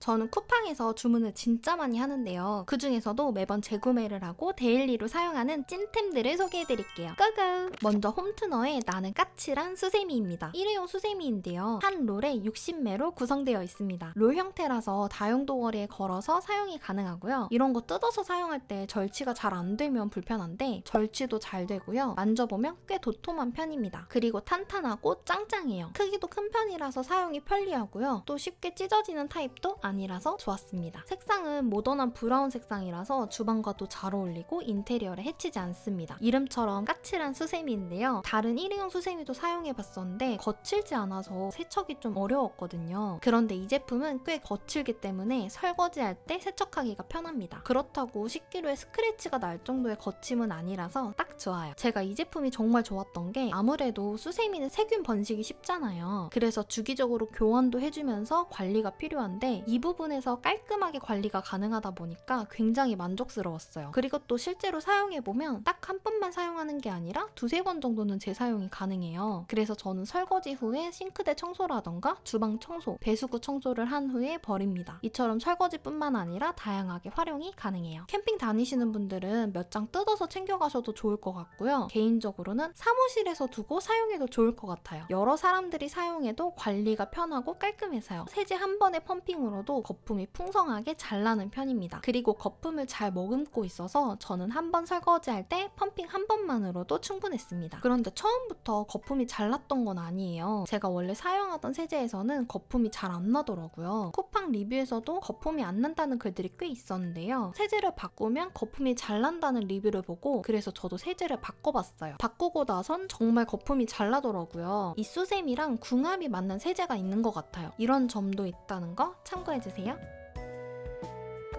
저는 쿠팡에서 주문을 진짜 많이 하는데요. 그 중에서도 매번 재구매를 하고 데일리로 사용하는 찐템들을 소개해드릴게요. 고고! 먼저 홈트너의 나는 까칠한 수세미입니다. 일회용 수세미인데요. 한 롤에 60매로 구성되어 있습니다. 롤 형태라서 다용도거리에 걸어서 사용이 가능하고요. 이런 거 뜯어서 사용할 때 절취가 잘 안 되면 불편한데 절취도 잘 되고요. 만져보면 꽤 도톰한 편입니다. 그리고 탄탄하고 짱짱해요. 크기도 큰 편이라서 사용이 편리하고요. 또 쉽게 찢어지는 타입도 아니라서 좋았습니다. 색상은 모던한 브라운 색상이라서 주방과도 잘 어울리고 인테리어를 해치지 않습니다. 이름처럼 까칠한 수세미인데요. 다른 일회용 수세미도 사용해봤었는데 거칠지 않아서 세척이 좀 어려웠거든요. 그런데 이 제품은 꽤 거칠기 때문에 설거지할 때 세척하기가 편합니다. 그렇다고 식기류에 스크래치가 날 정도의 거침은 아니라서 딱 좋아요. 제가 이 제품이 정말 좋았던 게 아무래도 수세미는 세균 번식이 쉽잖아요. 그래서 주기적으로 교환도 해주면서 관리가 필요한데 이 부분에서 깔끔하게 관리가 가능하다 보니까 굉장히 만족스러웠어요. 그리고 또 실제로 사용해보면 딱 한 번만 사용하는 게 아니라 두세 번 정도는 재사용이 가능해요. 그래서 저는 설거지 후에 싱크대 청소라던가 주방 청소, 배수구 청소를 한 후에 버립니다. 이처럼 설거지뿐만 아니라 다양하게 활용이 가능해요. 캠핑 다니시는 분들은 몇 장 뜯어서 챙겨가셔도 좋을 것 같고요. 개인적으로는 사무실에서 두고 사용해도 좋을 것 같아요. 여러 사람들이 사용해도 관리가 편하고 깔끔해서요. 세제 한 번의 펌핑으로도 거품이 풍성하게 잘 나는 편입니다. 그리고 거품을 잘 머금고 있어서 저는 한 번 설거지할 때 펌핑 한 번만으로도 충분했습니다. 그런데 처음부터 거품이 잘 났던 건 아니에요. 제가 원래 사용하던 세제에서는 거품이 잘 안 나더라고요. 쿠팡 리뷰에서도 거품이 안 난다는 글들이 꽤 있었는데요. 세제를 바꾸면 거품이 잘 난다는 리뷰를 보고 그래서 저도 세제를 바꿔봤어요. 바꾸고 나선 정말 거품이 잘 나더라고요. 이 수세미랑 궁합이 맞는 세제가 있는 것 같아요. 이런 점도 있다는 거 참고해주세요.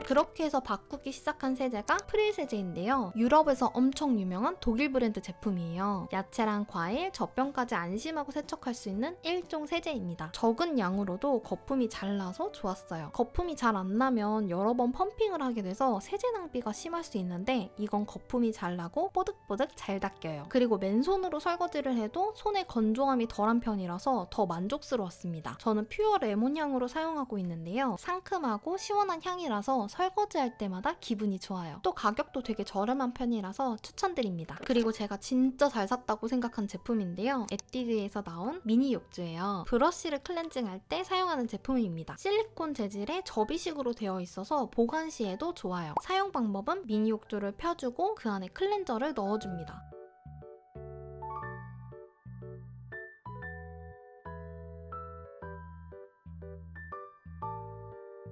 그렇게 해서 바꾸기 시작한 세제가 프릴 세제인데요. 유럽에서 엄청 유명한 독일 브랜드 제품이에요. 야채랑 과일, 젖병까지 안심하고 세척할 수 있는 일종 세제입니다. 적은 양으로도 거품이 잘 나서 좋았어요. 거품이 잘 안 나면 여러 번 펌핑을 하게 돼서 세제 낭비가 심할 수 있는데 이건 거품이 잘 나고 뽀득뽀득 잘 닦여요. 그리고 맨손으로 설거지를 해도 손의 건조함이 덜한 편이라서 더 만족스러웠습니다. 저는 퓨어 레몬 향으로 사용하고 있는데요. 상큼하고 시원한 향이라서 설거지할 때마다 기분이 좋아요. 또 가격도 되게 저렴한 편이라서 추천드립니다. 그리고 제가 진짜 잘 샀다고 생각한 제품인데요. 에뛰드에서 나온 미니 욕조예요. 브러쉬를 클렌징할 때 사용하는 제품입니다. 실리콘 재질의 접이식으로 되어 있어서 보관 시에도 좋아요. 사용 방법은 미니 욕조를 펴주고 그 안에 클렌저를 넣어줍니다.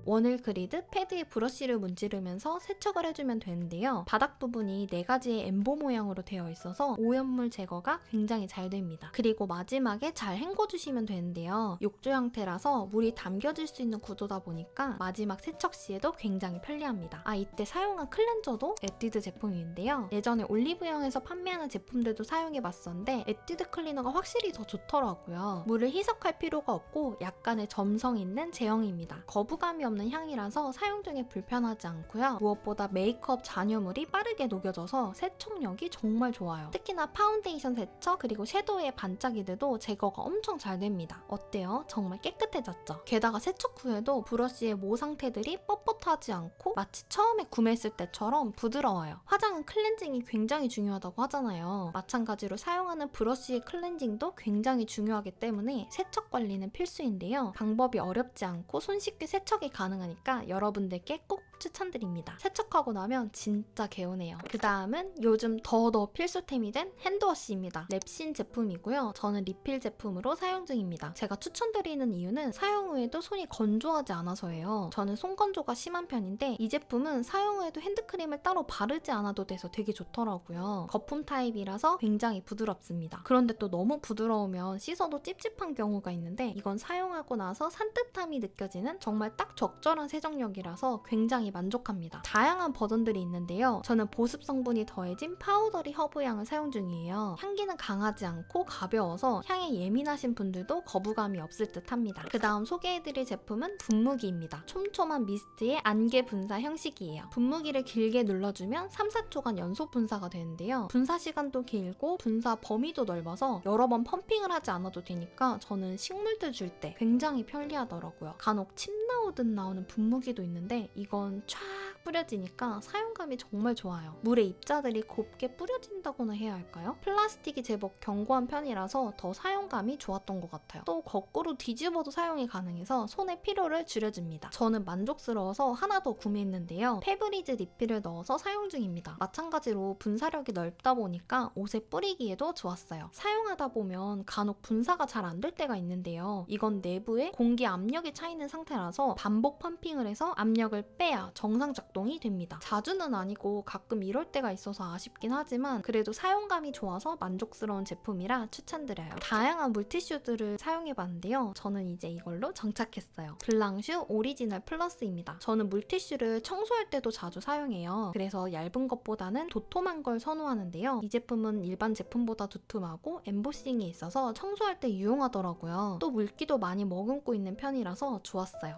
원을 그리듯 패드에 브러쉬를 문지르면서 세척을 해주면 되는데요. 바닥 부분이 4가지의 엠보 모양으로 되어 있어서 오염물 제거가 굉장히 잘 됩니다. 그리고 마지막에 잘 헹궈주시면 되는데요. 욕조 형태라서 물이 담겨질 수 있는 구조다 보니까 마지막 세척 시에도 굉장히 편리합니다. 이때 사용한 클렌저도 에뛰드 제품인데요. 예전에 올리브영에서 판매하는 제품들도 사용해봤었는데 에뛰드 클리너가 확실히 더 좋더라고요. 물을 희석할 필요가 없고 약간의 점성 있는 제형입니다. 거부감이 없는 향이라서 사용 중에 불편하지 않고요. 무엇보다 메이크업 잔여물이 빠르게 녹여져서 세척력이 정말 좋아요. 특히나 파운데이션 세척 그리고 섀도우의 반짝이들도 제거가 엄청 잘 됩니다. 어때요? 정말 깨끗해졌죠? 게다가 세척 후에도 브러쉬의 모 상태들이 뻣뻣하지 않고 마치 처음에 구매했을 때처럼 부드러워요. 화장은 클렌징이 굉장히 중요하다고 하잖아요. 마찬가지로 사용하는 브러쉬의 클렌징도 굉장히 중요하기 때문에 세척 관리는 필수인데요. 방법이 어렵지 않고 손쉽게 세척이 가능하니까 여러분들께 꼭 추천드립니다. 세척하고 나면 진짜 개운해요. 그 다음은 요즘 더더 필수템이 된 핸드워시입니다. 랩신 제품이고요. 저는 리필 제품으로 사용 중입니다. 제가 추천드리는 이유는 사용 후에도 손이 건조하지 않아서예요. 저는 손 건조가 심한 편인데 이 제품은 사용 후에도 핸드크림을 따로 바르지 않아도 돼서 되게 좋더라고요. 거품 타입이라서 굉장히 부드럽습니다. 그런데 또 너무 부드러우면 씻어도 찝찝한 경우가 있는데 이건 사용하고 나서 산뜻함이 느껴지는 정말 딱 적절한 세정력이라서 굉장히 많이 만족합니다. 다양한 버전들이 있는데요. 저는 보습 성분이 더해진 파우더리 허브향을 사용 중이에요. 향기는 강하지 않고 가벼워서 향에 예민하신 분들도 거부감이 없을 듯 합니다. 그 다음 소개해드릴 제품은 분무기입니다. 촘촘한 미스트의 안개 분사 형식이에요. 분무기를 길게 눌러주면 3-4초간 연속 분사가 되는데요. 분사 시간도 길고 분사 범위도 넓어서 여러 번 펌핑을 하지 않아도 되니까 저는 식물들 줄 때 굉장히 편리하더라고요. 간혹 침 나오듯 나오는 분무기도 있는데 이건 촥 뿌려지니까 사용감이 정말 좋아요. 물에 입자들이 곱게 뿌려진다고나 해야 할까요? 플라스틱이 제법 견고한 편이라서 더 사용감이 좋았던 것 같아요. 또 거꾸로 뒤집어도 사용이 가능해서 손의 피로를 줄여줍니다. 저는 만족스러워서 하나 더 구매했는데요. 페브리즈 리필을 넣어서 사용 중입니다. 마찬가지로 분사력이 넓다 보니까 옷에 뿌리기에도 좋았어요. 사용하다 보면 간혹 분사가 잘 안 될 때가 있는데요. 이건 내부에 공기 압력이 차 있는 상태라서 반복 펌핑을 해서 압력을 빼야 정상 작동이 됩니다. 자주는 아니고 가끔 이럴 때가 있어서 아쉽긴 하지만 그래도 사용감이 좋아서 만족스러운 제품이라 추천드려요. 다양한 물티슈들을 사용해봤는데요. 저는 이제 이걸로 정착했어요. 블랑슈 오리지널 플러스입니다. 저는 물티슈를 청소할 때도 자주 사용해요. 그래서 얇은 것보다는 도톰한 걸 선호하는데요. 이 제품은 일반 제품보다 두툼하고 엠보싱이 있어서 청소할 때 유용하더라고요. 또 물기도 많이 머금고 있는 편이라서 좋았어요.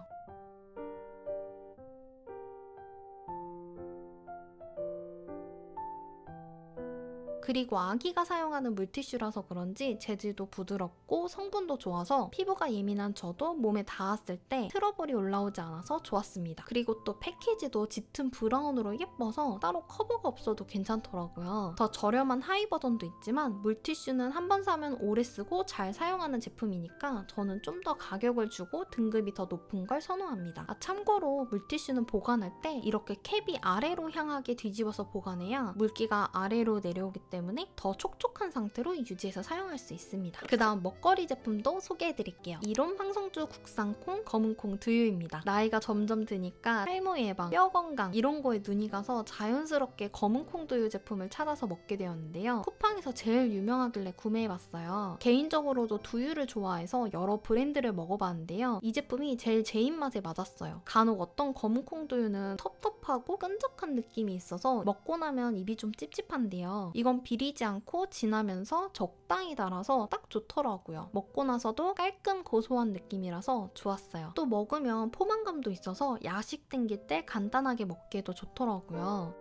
그리고 아기가 사용하는 물티슈라서 그런지 재질도 부드럽고 성분도 좋아서 피부가 예민한 저도 몸에 닿았을 때 트러블이 올라오지 않아서 좋았습니다. 그리고 또 패키지도 짙은 브라운으로 예뻐서 따로 커버가 없어도 괜찮더라고요. 더 저렴한 하이 버전도 있지만 물티슈는 한 번 사면 오래 쓰고 잘 사용하는 제품이니까 저는 좀 더 가격을 주고 등급이 더 높은 걸 선호합니다. 참고로 물티슈는 보관할 때 이렇게 캡이 아래로 향하게 뒤집어서 보관해야 물기가 아래로 내려오기 때문에 더 촉촉한 상태로 유지해서 사용할 수 있습니다. 그 다음 먹거리 제품도 소개해드릴게요. 이롬 황성주 국산콩 검은콩 두유입니다. 나이가 점점 드니까 탈모 예방, 뼈 건강 이런 거에 눈이 가서 자연스럽게 검은콩 두유 제품을 찾아서 먹게 되었는데요. 쿠팡에서 제일 유명하길래 구매해봤어요. 개인적으로도 두유를 좋아해서 여러 브랜드를 먹어봤는데요. 이 제품이 제일 제 입맛에 맞았어요. 간혹 어떤 검은콩 두유는 텁텁하고 끈적한 느낌이 있어서 먹고 나면 입이 좀 찝찝한데요. 이건 비리지 않고 진하면서 적당히 달아서 딱 좋더라고요. 먹고 나서도 깔끔 고소한 느낌이라서 좋았어요. 또 먹으면 포만감도 있어서 야식 땡길 때 간단하게 먹기에도 좋더라고요.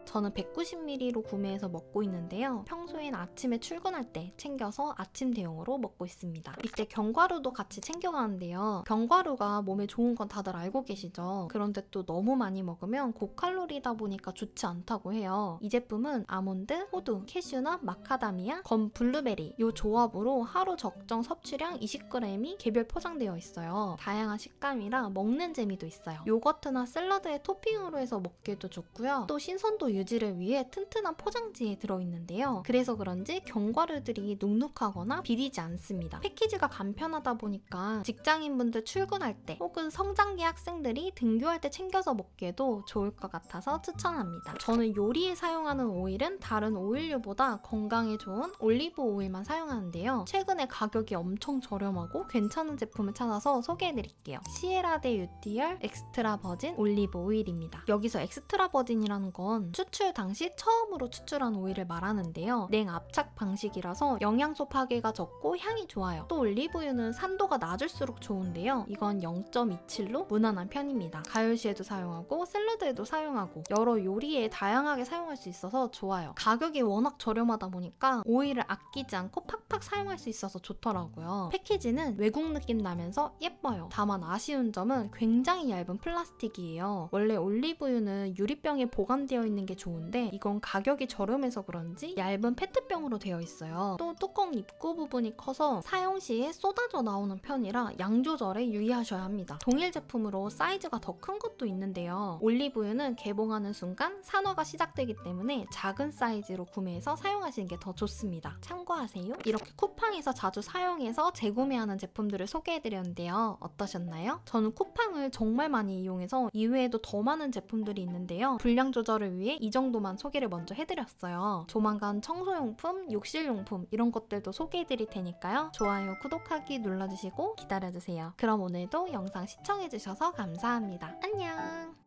저는 190ml로 구매해서 먹고 있는데요. 평소엔 아침에 출근할 때 챙겨서 아침 대용으로 먹고 있습니다. 이때 견과류도 같이 챙겨가는데요. 견과류가 몸에 좋은 건 다들 알고 계시죠? 그런데 또 너무 많이 먹으면 고칼로리다 보니까 좋지 않다고 해요. 이 제품은 아몬드, 호두, 캐슈넛, 마카다미아, 검 블루베리 이 조합으로 하루 적정 섭취량 20g이 개별 포장되어 있어요. 다양한 식감이라 먹는 재미도 있어요. 요거트나 샐러드에 토핑으로 해서 먹기도 좋고요. 또 신선도 유지를 위해 튼튼한 포장지에 들어있는데요. 그래서 그런지 견과류들이 눅눅하거나 비리지 않습니다. 패키지가 간편하다 보니까 직장인분들 출근할 때 혹은 성장기 학생들이 등교할 때 챙겨서 먹기에도 좋을 것 같아서 추천합니다. 저는 요리에 사용하는 오일은 다른 오일류보다 건강에 좋은 올리브 오일만 사용하는데요. 최근에 가격이 엄청 저렴하고 괜찮은 제품을 찾아서 소개해드릴게요. 시에라데 유티얼 엑스트라 버진 올리브 오일입니다. 여기서 엑스트라 버진이라는 건 추출 당시 처음으로 추출한 오일을 말하는데요. 냉압착 방식이라서 영양소 파괴가 적고 향이 좋아요. 또 올리브유는 산도가 낮을수록 좋은데요. 이건 0.27로 무난한 편입니다. 가열시에도 사용하고 샐러드에도 사용하고 여러 요리에 다양하게 사용할 수 있어서 좋아요. 가격이 워낙 저렴하다 보니까 오일을 아끼지 않고 팍팍 사용할 수 있어서 좋더라고요. 패키지는 외국 느낌 나면서 예뻐요. 다만 아쉬운 점은 굉장히 얇은 플라스틱이에요. 원래 올리브유는 유리병에 보관되어 있는 게 좋은데 이건 가격이 저렴해서 그런지 얇은 페트병으로 되어 있어요. 또 뚜껑 입구 부분이 커서 사용 시에 쏟아져 나오는 편이라 양 조절에 유의하셔야 합니다. 동일 제품으로 사이즈가 더 큰 것도 있는데요. 올리브유는 개봉하는 순간 산화가 시작되기 때문에 작은 사이즈로 구매해서 사용하시는 게 더 좋습니다. 참고하세요. 이렇게 쿠팡에서 자주 사용해서 재구매하는 제품들을 소개해드렸는데요. 어떠셨나요? 저는 쿠팡을 정말 많이 이용해서 이외에도 더 많은 제품들이 있는데요. 분량 조절을 위해 이 정도만 소개를 먼저 해드렸어요. 조만간 청소용품, 욕실용품 이런 것들도 소개해드릴 테니까요. 좋아요, 구독하기 눌러주시고 기다려주세요. 그럼 오늘도 영상 시청해주셔서 감사합니다. 안녕!